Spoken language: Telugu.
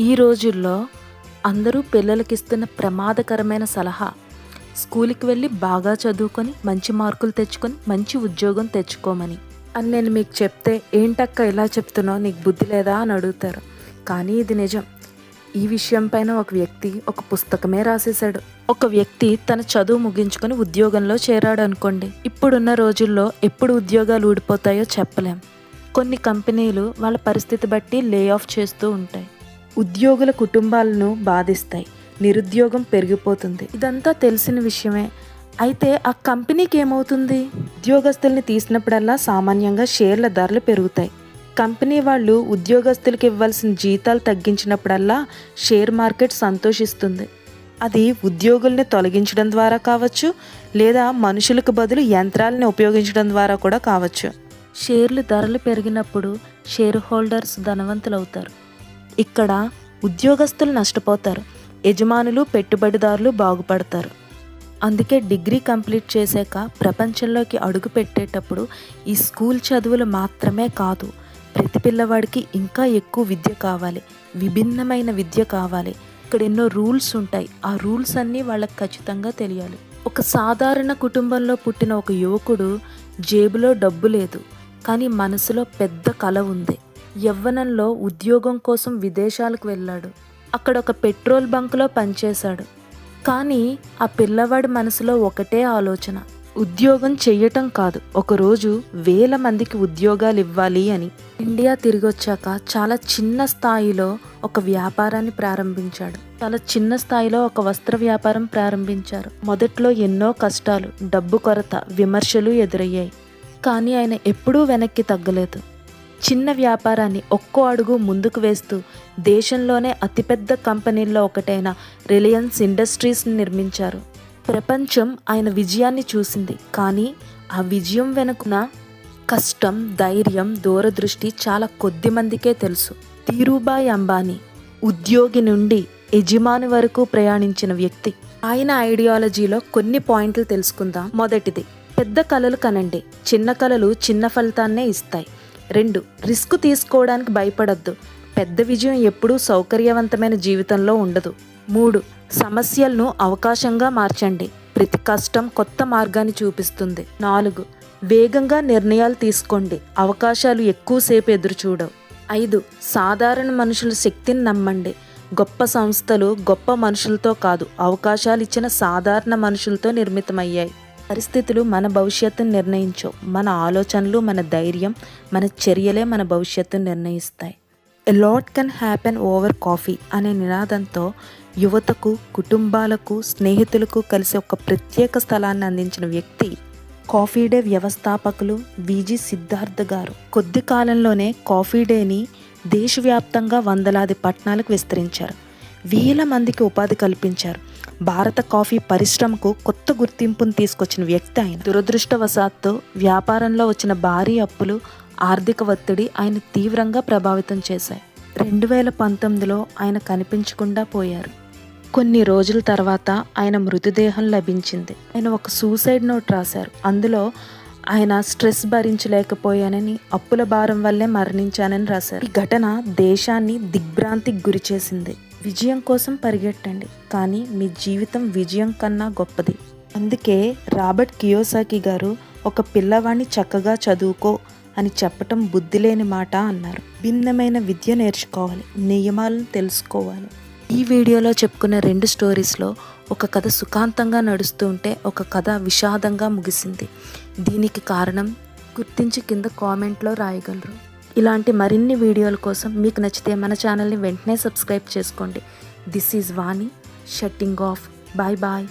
ఈ రోజుల్లో అందరూ పిల్లలకి ఇస్తున్న ప్రమాదకరమైన సలహా స్కూల్కి వెళ్ళి బాగా చదువుకొని మంచి మార్కులు తెచ్చుకొని మంచి ఉద్యోగం తెచ్చుకోమని. అని నేను మీకు చెప్తే ఏంటక్క ఇలా చెప్తున్నావు, నీకు బుద్ధి లేదా అని అడుగుతారు. కానీ ఇది నిజం. ఈ విషయం పైన ఒక వ్యక్తి ఒక పుస్తకమే రాసేశాడు. ఒక వ్యక్తి తన చదువు ముగించుకొని ఉద్యోగంలో చేరాడు అనుకోండి. ఇప్పుడున్న రోజుల్లో ఎప్పుడు ఉద్యోగాలు ఊడిపోతాయో చెప్పలేం. కొన్ని కంపెనీలు వాళ్ళ పరిస్థితి బట్టి లే ఆఫ్ చేస్తూ ఉంటాయి. ఉద్యోగుల కుటుంబాలను బాధిస్తాయి. నిరుద్యోగం పెరిగిపోతుంది. ఇదంతా తెలిసిన విషయమే. అయితే ఆ కంపెనీకి ఏమవుతుంది? ఉద్యోగస్తుల్ని తీసినప్పుడల్లా సామాన్యంగా షేర్ల ధరలు పెరుగుతాయి. కంపెనీ వాళ్ళు ఉద్యోగస్తులకి ఇవ్వాల్సిన జీతాలు తగ్గించినప్పుడల్లా షేర్ మార్కెట్ సంతోషిస్తుంది. అది ఉద్యోగుల్ని తొలగించడం ద్వారా కావచ్చు, లేదా మనుషులకు బదులు యంత్రాలని ఉపయోగించడం ద్వారా కూడా కావచ్చు. షేర్లు ధరలు పెరిగినప్పుడు షేర్ హోల్డర్స్ ధనవంతులవుతారు. ఇక్కడ ఉద్యోగస్తులు నష్టపోతారు, యజమానులు పెట్టుబడిదారులు బాగుపడతారు. అందుకే డిగ్రీ కంప్లీట్ చేశాక ప్రపంచంలోకి అడుగు పెట్టేటప్పుడు ఈ స్కూల్ చదువులు మాత్రమే కాదు, ప్రతి పిల్లవాడికి ఇంకా ఎక్కువ విద్య కావాలి, విభిన్నమైన విద్య కావాలి. ఇక్కడ ఎన్నో రూల్స్ ఉంటాయి. ఆ రూల్స్ అన్నీ వాళ్ళకి ఖచ్చితంగా తెలియాలి. ఒక సాధారణ కుటుంబంలో పుట్టిన ఒక యువకుడు జేబులో డబ్బు లేదు, కానీ మనసులో పెద్ద కల ఉంది. యవ్వనంలో ఉద్యోగం కోసం విదేశాలకు వెళ్ళాడు. అక్కడ ఒక పెట్రోల్ బంకులో పనిచేశాడు. కానీ ఆ పిల్లవాడి మనసులో ఒకటే ఆలోచన, ఉద్యోగం చెయ్యటం కాదు, ఒకరోజు 1000 మందికి ఉద్యోగాలు ఇవ్వాలి అని. ఇండియా తిరిగి వచ్చాక చాలా చిన్న స్థాయిలో ఒక వ్యాపారాన్ని ప్రారంభించాడు. చాలా చిన్న స్థాయిలో ఒక వస్త్ర వ్యాపారం ప్రారంభించారు. మొదట్లో ఎన్నో కష్టాలు, డబ్బు కొరత, విమర్శలు ఎదురయ్యాయి. కానీ ఆయన ఎప్పుడూ వెనక్కి తగ్గలేదు. చిన్న వ్యాపారాన్ని ఒక్కో అడుగు ముందుకు వేస్తూ దేశంలోనే అతిపెద్ద కంపెనీల్లో ఒకటైన రిలయన్స్ ఇండస్ట్రీస్ని నిర్మించారు. ప్రపంచం ఆయన విజయాన్ని చూసింది. కానీ ఆ విజయం వెనుకున్న కష్టం, ధైర్యం, దూరదృష్టి చాలా కొద్ది మందికే తెలుసు. ధీరూభాయ్ అంబానీ ఉద్యోగి నుండి యజమాని వరకు ప్రయాణించిన వ్యక్తి. ఆయన ఐడియాలజీలో కొన్ని పాయింట్లు తెలుసుకుందాం. మొదటిది, పెద్ద కలలు కనండి, చిన్న కలలు చిన్న ఫలితాన్నే ఇస్తాయి. 2, రిస్క్ తీసుకోవడానికి భయపడద్దు, పెద్ద విజయం ఎప్పుడూ సౌకర్యవంతమైన జీవితంలో ఉండదు. 3, సమస్యలను అవకాశంగా మార్చండి, ప్రతి కష్టం కొత్త మార్గాన్ని చూపిస్తుంది. 4, వేగంగా నిర్ణయాలు తీసుకోండి, అవకాశాలు ఎక్కువసేపు ఎదురు చూడవు. 5, సాధారణ మనుషుల శక్తిని నమ్మండి, గొప్ప సంస్థలు గొప్ప మనుషులతో కాదు, అవకాశాలు ఇచ్చిన సాధారణ మనుషులతో నిర్మితమయ్యాయి. పరిస్థితులు మన భవిష్యత్తును నిర్ణయించవు, మన ఆలోచనలు, మన ధైర్యం, మన చర్యలే మన భవిష్యత్తును నిర్ణయిస్తాయి. A lot can happen over coffee అనే నినాదంతో యువతకు, కుటుంబాలకు, స్నేహితులకు కలిసి ఒక ప్రత్యేక స్థలాన్ని అందించిన వ్యక్తి కాఫీ డే వ్యవస్థాపకులు విజి సిద్ధార్థ్ గారు. కొద్ది కాలంలోనే కాఫీ డేని దేశవ్యాప్తంగా వందలాది పట్టణాలకు విస్తరించారు. 1000 మందికి ఉపాధి కల్పించారు. భారత కాఫీ పరిశ్రమకు కొత్త గుర్తింపును తీసుకొచ్చిన వ్యక్తి ఆయన. దురదృష్టవశాత్తు వ్యాపారంలో వచ్చిన భారీ అప్పులు, ఆర్థిక ఒత్తిడి ఆయన తీవ్రంగా ప్రభావితం చేశాయి. 2019లో ఆయన కనిపించకుండా పోయారు. కొన్ని రోజుల తర్వాత ఆయన మృతదేహం లభించింది. ఆయన ఒక సూసైడ్ నోట్ రాశారు. అందులో ఆయన స్ట్రెస్ భరించలేకపోయానని, అప్పుల భారం వల్లే మరణించానని రాశారు. ఈ ఘటన దేశాన్ని దిగ్భ్రాంతికి గురి చేసింది. విజయం కోసం పరిగెట్టండి, కానీ మీ జీవితం విజయం కన్నా గొప్పది. అందుకే రాబర్ట్ కియోసాకి గారు ఒక పిల్లవాడిని చక్కగా చదువుకో అని చెప్పటం బుద్ధి లేని మాట అన్నారు. భిన్నమైన విద్య నేర్చుకోవాలి, నియమాలను తెలుసుకోవాలి. ఈ వీడియోలో చెప్పుకున్న 2 స్టోరీస్లో ఒక కథ సుఖాంతంగా నడుస్తూ ఉంటే ఒక కథ విషాదంగా ముగిసింది. దీనికి కారణం గుర్తించి కింద కామెంట్లో రాయగలరు. ఇలాంటి మరిన్ని వీడియోల కోసం మీకు నచ్చితే మన ఛానల్ని వెంటనే సబ్స్క్రైబ్ చేసుకోండి. This is Vani shutting off. Bye bye.